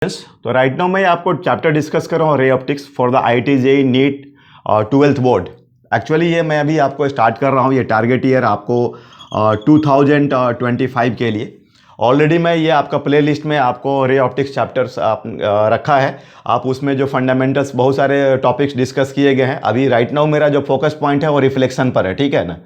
तो right now मैं आपको चैप्टर डिस्कस कर रहा हूँ ray optics for the IIT JEE NEET 12th board. Actually ये मैं अभी आपको स्टार्ट कर रहा हूँ, ये टारगेट ईयर आपको 2025 के लिए। ऑलरेडी मैं ये आपका प्ले लिस्ट में आपको रे ऑप्टिक्स चैप्टर्स रखा है। आप उसमें जो फंडामेंटल्स बहुत सारे टॉपिक्स डिस्कस किए गए हैं। अभी राइट नाउ मेरा जो फोकस पॉइंट है वो रिफ्लेक्शन पर है, ठीक है ना।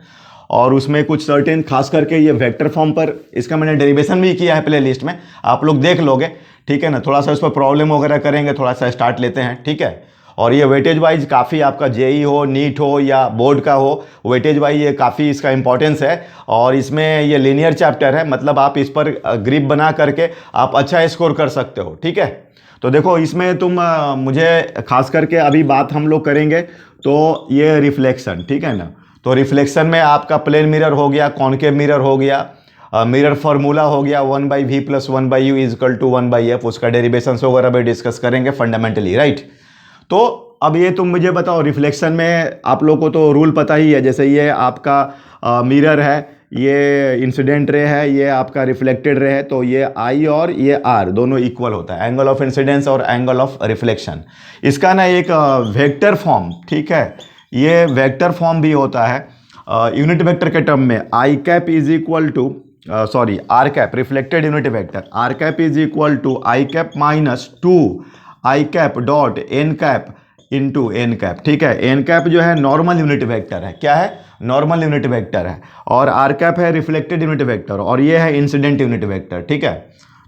और उसमें कुछ सर्टेन खास करके ये वेक्टर फॉर्म पर इसका मैंने डेरिवेशन भी किया है प्ले लिस्ट में, आप लोग देख लोगे, ठीक है ना। थोड़ा सा इस पर प्रॉब्लम वगैरह करेंगे, थोड़ा सा स्टार्ट लेते हैं, ठीक है। और ये वेटेज वाइज काफ़ी आपका जेई हो, नीट हो या बोर्ड का हो, वेटेज वाइज ये काफ़ी इसका इंपॉर्टेंस है। और इसमें ये लीनियर चैप्टर है, मतलब आप इस पर ग्रिप बना करके आप अच्छा स्कोर कर सकते हो, ठीक है। तो देखो इसमें तुम मुझे खास करके अभी बात हम लोग करेंगे तो ये रिफ्लेक्शन, ठीक है ना। तो रिफ्लेक्शन में आपका प्लेन मिरर हो गया, कॉनकेव मिरर हो गया, मिरर फार्मूला हो गया 1/v + 1/u = 1/f, उसका डेरिवेशन वगैरह भी डिस्कस करेंगे फंडामेंटली, राइट। तो अब ये तुम मुझे बताओ, रिफ्लेक्शन में आप लोग को तो रूल पता ही है। जैसे ये आपका मिरर है, ये इंसिडेंट रे है, ये आपका रिफ्लेक्टेड रे है, तो ये आई और ये आर दोनों इक्वल होता है, एंगल ऑफ इंसिडेंस और एंगल ऑफ रिफ्लेक्शन। इसका ना एक वेक्टर फॉर्म, ठीक है, ये वेक्टर फॉर्म भी होता है यूनिट वेक्टर के टर्म में। I cap is equal to R cap, reflected unit vector, R cap is equal to I cap -2 I cap dot N cap into N cap, ठीक है। एन कैप जो है normal unit vector है, क्या है, normal unit vector है, और are cap है रिफ्लेक्टेड यूनिट वेक्टर, और ये है इंसिडेंट यूनिट वेक्टर, ठीक है।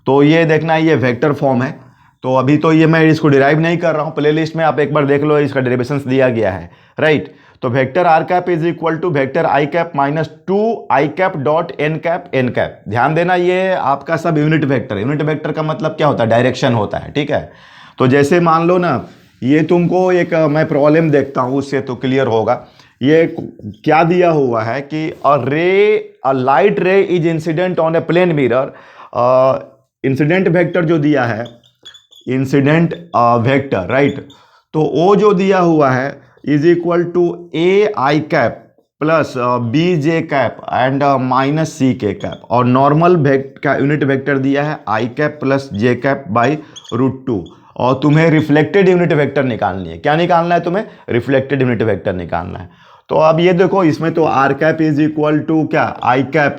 तो ये देखना, ये वेक्टर फॉर्म है। तो अभी तो ये मैं इसको डिराइव नहीं कर रहा हूँ, प्ले लिस्ट में आप एक बार देख लो, इसका डेरिवेशंस दिया गया है, राइट। तो vector R cap is equal to vector I cap -2 I cap dot N cap N cap. ध्यान देना, ये आपका सब यूनिट वेक्टर, यूनिट वेक्टर का मतलब क्या होता है, डायरेक्शन होता है, ठीक है। तो जैसे मान लो ना, ये तुमको एक मैं प्रॉब्लम देखता हूँ, उससे तो क्लियर होगा। ये क्या दिया हुआ है कि a light ray is incident on a plane mirror. Incident vector जो दिया है, इंसिडेंट वेक्टर, राइट। तो वो जो दिया हुआ है is equal to A I cap plus B J cap and -c K cap, और नॉर्मल का यूनिट वेक्टर दिया है I cap plus J cap by √2। और तुम्हें रिफ्लेक्टेड यूनिट वेक्टर निकालनी है। क्या निकालना है तुम्हें, रिफ्लेक्टेड यूनिट वेक्टर निकालना है। तो अब ये देखो, इसमें तो R cap is equal to क्या, I cap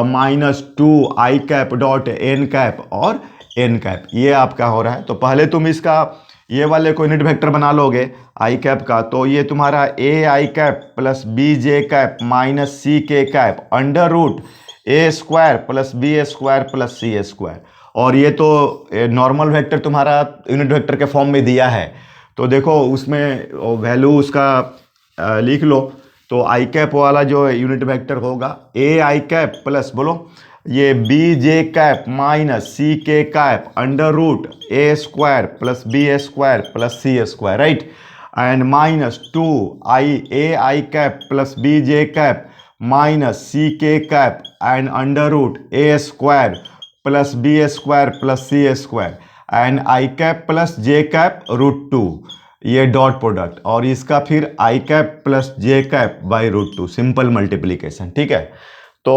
-2 I cap dot N cap और एन कैप, ये आपका हो रहा है। तो पहले तुम इसका ये वाले को यूनिट वेक्टर बना लोगे आई कैप का, तो ये तुम्हारा A I cap plus B J cap -c K cap √a² plus b² plus c²। और ये तो नॉर्मल वेक्टर तुम्हारा यूनिट वेक्टर के फॉर्म में दिया है। तो देखो उसमें वैल्यू उसका लिख लो। तो आई कैप वाला जो यूनिट वेक्टर होगा ए आई कैप प्लस, बोलो, ये B J cap -c K cap √a² plus b² plus c², right. And -2 A I cap plus B J cap -c K cap and √a² plus b² plus c² and I cap plus J cap √2, ये dot product, और इसका फिर I cap plus J cap by √2, simple multiplication, ठीक है। तो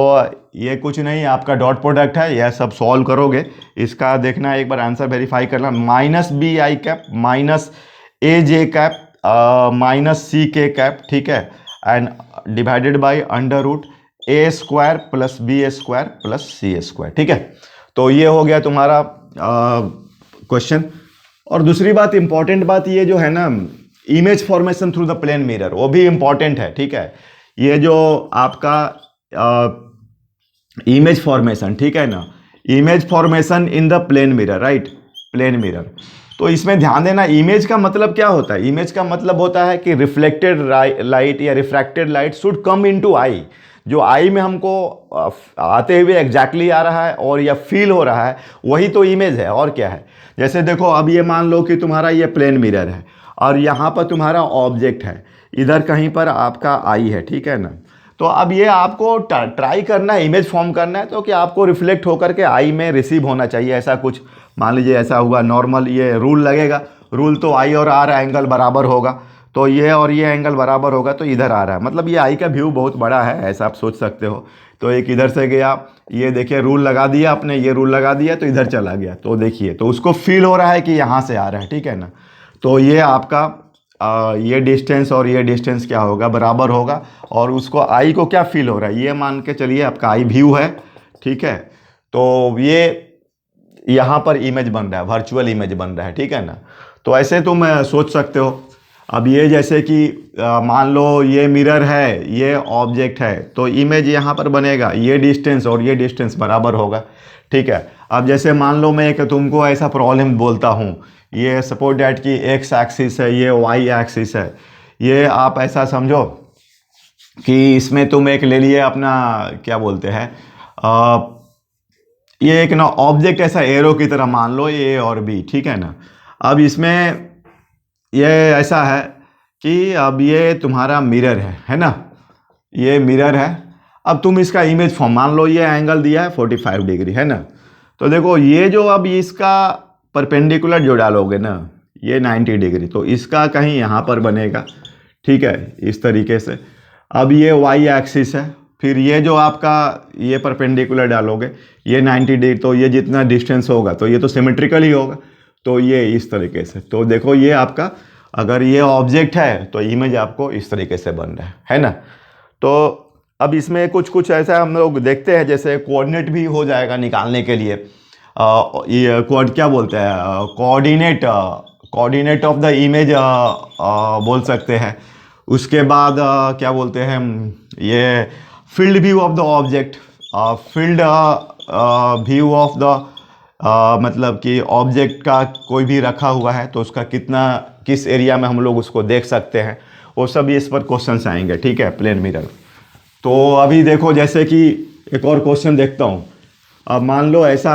ये कुछ नहीं, आपका डॉट प्रोडक्ट है, यह सब सॉल्व करोगे। इसका देखना, एक बार आंसर वेरीफाई करना, -b I cap -a J cap -c K cap, ठीक है, and divided by √a² plus b² plus c², ठीक है। तो ये हो गया तुम्हारा क्वेश्चन। और दूसरी बात, इंपॉर्टेंट बात ये जो है ना, image formation through the plane mirror, वो भी इंपॉर्टेंट है, ठीक है। ये जो आपका इमेज फॉर्मेशन, ठीक है ना, image formation in the plane mirror, right, plane mirror. तो इसमें ध्यान देना, इमेज का मतलब क्या होता है, इमेज का मतलब होता है कि रिफ्लेक्टेड लाइट या refracted light should come into I. जो आई में हमको आते हुए एग्जैक्टली आ रहा है और या फील हो रहा है, वही तो इमेज है, और क्या है। जैसे देखो, अब ये मान लो कि तुम्हारा ये प्लेन मिरर है और यहाँ पर तुम्हारा ऑब्जेक्ट है, इधर कहीं पर आपका आई है, ठीक है ना। तो अब ये आपको ट्राई करना है, इमेज फॉर्म करना है, तो कि आपको रिफ्लेक्ट होकर के आई में रिसीव होना चाहिए, ऐसा कुछ मान लीजिए ऐसा हुआ। नॉर्मल ये रूल लगेगा, रूल तो आई और आर एंगल बराबर होगा। तो ये और ये एंगल बराबर होगा तो इधर आ रहा है, मतलब ये आई का व्यू बहुत बड़ा है, ऐसा आप सोच सकते हो। तो एक इधर से गया, ये देखिए रूल लगा दिया आपने, ये रूल लगा दिया तो इधर चला गया, तो देखिए तो उसको फील हो रहा है कि यहाँ से आ रहा है, ठीक है ना। तो ये आपका ये डिस्टेंस और ये डिस्टेंस क्या होगा, बराबर होगा। और उसको आई को क्या फील हो रहा है, ये मान के चलिए आपका आई व्यू है, ठीक है। तो ये यहाँ पर इमेज बन रहा है, वर्चुअल इमेज बन रहा है, ठीक है ना। तो ऐसे तुम सोच सकते हो। अब ये जैसे कि मान लो ये मिरर है, ये ऑब्जेक्ट है, तो इमेज यहाँ पर बनेगा, ये डिस्टेंस और ये डिस्टेंस बराबर होगा, ठीक है। अब जैसे मान लो मैं एक तुमको ऐसा प्रॉब्लम बोलता हूँ, ये सपोज डैट कि एक्स एक्सिस है, ये वाई एक्सिस है, ये आप ऐसा समझो कि इसमें तुम एक ले लिए अपना क्या बोलते हैं, ये एक ना ऑब्जेक्ट ऐसा एरो की तरह मान लो, ए और बी, ठीक है ना। अब इसमें ये ऐसा है कि अब ये तुम्हारा मिरर है ना, ये मिरर है। अब तुम इसका इमेज फॉर्म मान लो, ये एंगल दिया है 45 डिग्री, है ना। तो देखो ये जो अब इसका परपेंडिकुलर जो डालोगे ना, ये 90 डिग्री, तो इसका कहीं यहाँ पर बनेगा, ठीक है, इस तरीके से। अब ये वाई एक्सिस है, फिर ये जो आपका ये परपेंडिकुलर डालोगे, ये 90 डिग्री, तो ये जितना डिस्टेंस होगा तो ये तो सिमेट्रिकल ही होगा, तो ये इस तरीके से। तो देखो ये आपका अगर ये ऑब्जेक्ट है तो इमेज आपको इस तरीके से बन रहा है ना। तो अब इसमें कुछ कुछ ऐसा हम लोग देखते हैं, जैसे कोऑर्डिनेट भी हो जाएगा निकालने के लिए। ये क्या बोलते हैं, कोऑर्डिनेट ऑफ द इमेज बोल सकते हैं। उसके बाद क्या बोलते हैं ये field view of the object, field view of the मतलब कि ऑब्जेक्ट का कोई भी रखा हुआ है तो उसका कितना किस एरिया में हम लोग उसको देख सकते हैं, वो सब इस पर क्वेश्चंस आएंगे, ठीक है, प्लेन मिरर। तो अभी देखो जैसे कि एक और क्वेश्चन देखता हूँ। अब मान लो ऐसा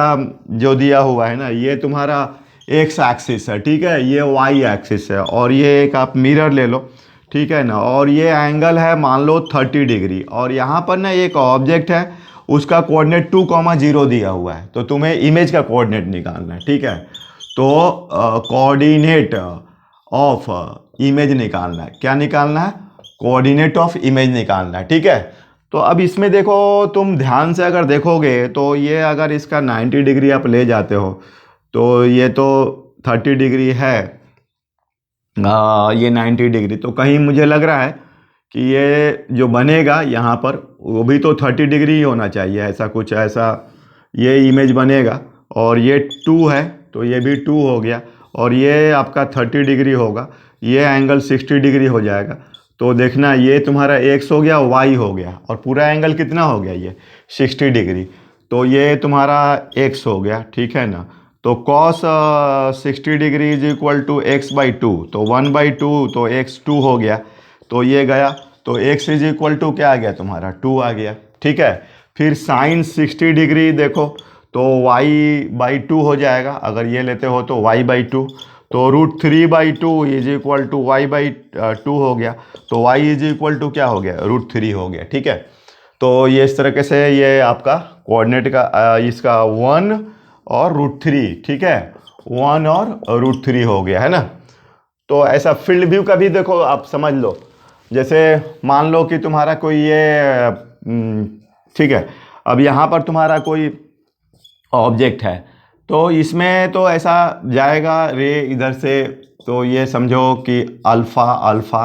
जो दिया हुआ है ना, ये तुम्हारा एक्स एक्सिस है, ठीक है, ये वाई एक्सिस है, और ये एक आप मिरर ले लो, ठीक है ना, और ये एंगल है मान लो 30 डिग्री, और यहाँ पर ना एक ऑब्जेक्ट है, उसका कोऑर्डिनेट 2,0 दिया हुआ है, तो तुम्हें इमेज का कोऑर्डिनेट निकालना है, ठीक है। तो कोऑर्डिनेट ऑफ इमेज निकालना है, क्या निकालना है, कोऑर्डिनेट ऑफ इमेज निकालना है, ठीक है। तो अब इसमें देखो तुम ध्यान से अगर देखोगे तो ये अगर इसका 90 डिग्री आप ले जाते हो तो ये तो 30 डिग्री है, ये 90 डिग्री, तो कहीं मुझे लग रहा है कि ये जो बनेगा यहाँ पर वो भी तो 30 डिग्री ही होना चाहिए, ऐसा कुछ ऐसा ये इमेज बनेगा। और ये 2 है तो ये भी 2 हो गया, और ये आपका 30 डिग्री होगा, ये एंगल 60 डिग्री हो जाएगा। तो देखना ये तुम्हारा एक्स हो गया, वाई हो गया, और पूरा एंगल कितना हो गया, ये 60 डिग्री, तो ये तुम्हारा एक्स हो गया, ठीक है ना। तो cos 60 degree is equal to X by 2, तो 1/2, तो x 2 हो गया, तो ये गया, तो x इज इक्वल टू क्या आ गया तुम्हारा 2 आ गया, ठीक है। फिर साइन 60 डिग्री देखो तो y/2 हो जाएगा, अगर ये लेते हो तो y/2, तो √3/2 इज इक्वल टू y/2 हो गया, तो y इज इक्वल टू क्या हो गया, √3 हो गया, ठीक है। तो ये इस तरीके से ये आपका कोऑर्डिनेट का इसका 1 और √3, ठीक है, 1 और √3 हो गया, है ना। तो ऐसा फील्ड व्यू का भी देखो आप समझ लो, जैसे मान लो कि तुम्हारा कोई ये ठीक है, अब यहाँ पर तुम्हारा कोई ऑब्जेक्ट है, तो इसमें तो ऐसा जाएगा रे इधर से, तो ये समझो कि अल्फ़ा अल्फ़ा,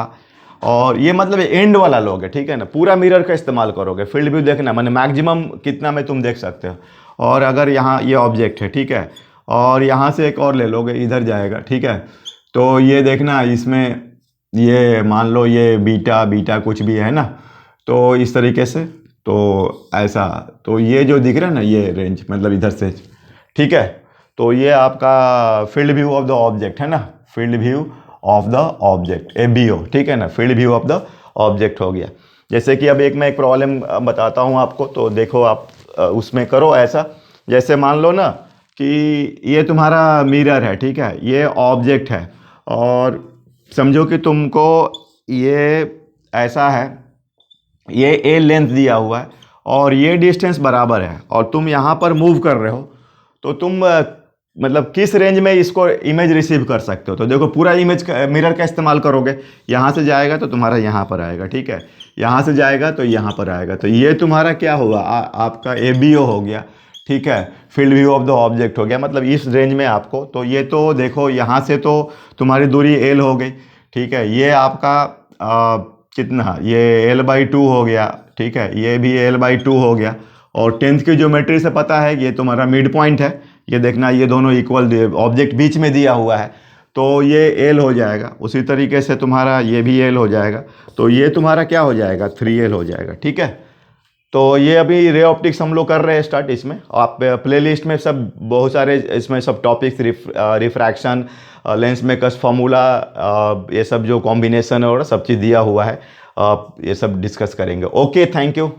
और ये मतलब एंड वाला लोगे, ठीक है ना, पूरा मिरर का इस्तेमाल करोगे, फील्ड व्यू देखना मैंने मैक्सिमम कितना में तुम देख सकते हो। और अगर यहाँ ये ऑब्जेक्ट है, ठीक है, और यहाँ से एक और ले लोगे, इधर जाएगा, ठीक है, तो ये देखना इसमें ये मान लो ये बीटा बीटा कुछ भी है ना, तो इस तरीके से, तो ऐसा, तो ये जो दिख रहा है ना ये रेंज मतलब इधर से, ठीक है। तो ये आपका field view of the object है ना, field view of the object FVO, ठीक है ना, field view of the object हो गया। जैसे कि अब मैं एक प्रॉब्लम बताता हूँ आपको, तो देखो आप उसमें करो ऐसा, जैसे मान लो ना कि ये तुम्हारा मिरर है, ठीक है, ये ऑब्जेक्ट है, और समझो कि तुमको ये ऐसा है, ये ए लेंथ दिया हुआ है और ये डिस्टेंस बराबर है, और तुम यहाँ पर मूव कर रहे हो, तो तुम मतलब किस रेंज में इसको इमेज रिसीव कर सकते हो। तो देखो पूरा इमेज मिरर का इस्तेमाल करोगे, यहाँ से जाएगा तो तुम्हारा यहाँ पर आएगा, ठीक है, यहाँ से जाएगा तो यहाँ पर आएगा, तो ये तुम्हारा क्या होगा, आपका ABO हो गया, ठीक है, field view of the object हो गया, मतलब इस रेंज में आपको। तो ये तो देखो यहाँ से तो तुम्हारी दूरी L हो गई, ठीक है, ये आपका कितना, ये L/2 हो गया, ठीक है, ये भी L/2 हो गया, और 10th की ज्योमेट्री से पता है ये तुम्हारा मिड पॉइंट है, ये देखना ये दोनों इक्वल, ऑब्जेक्ट बीच में दिया हुआ है, तो ये L हो जाएगा। उसी तरीके से तुम्हारा ये भी L हो जाएगा, तो ये तुम्हारा क्या हो जाएगा, 3L हो जाएगा, ठीक है। तो ये अभी रे ऑप्टिक्स हम लोग कर रहे हैं स्टार्ट। इसमें आप प्लेलिस्ट में सब बहुत सारे इसमें सब topics, refraction, lens makers formula, ये सब जो कॉम्बिनेशन है और सब चीज़ दिया हुआ है, ये सब डिस्कस करेंगे। Okay, thank you.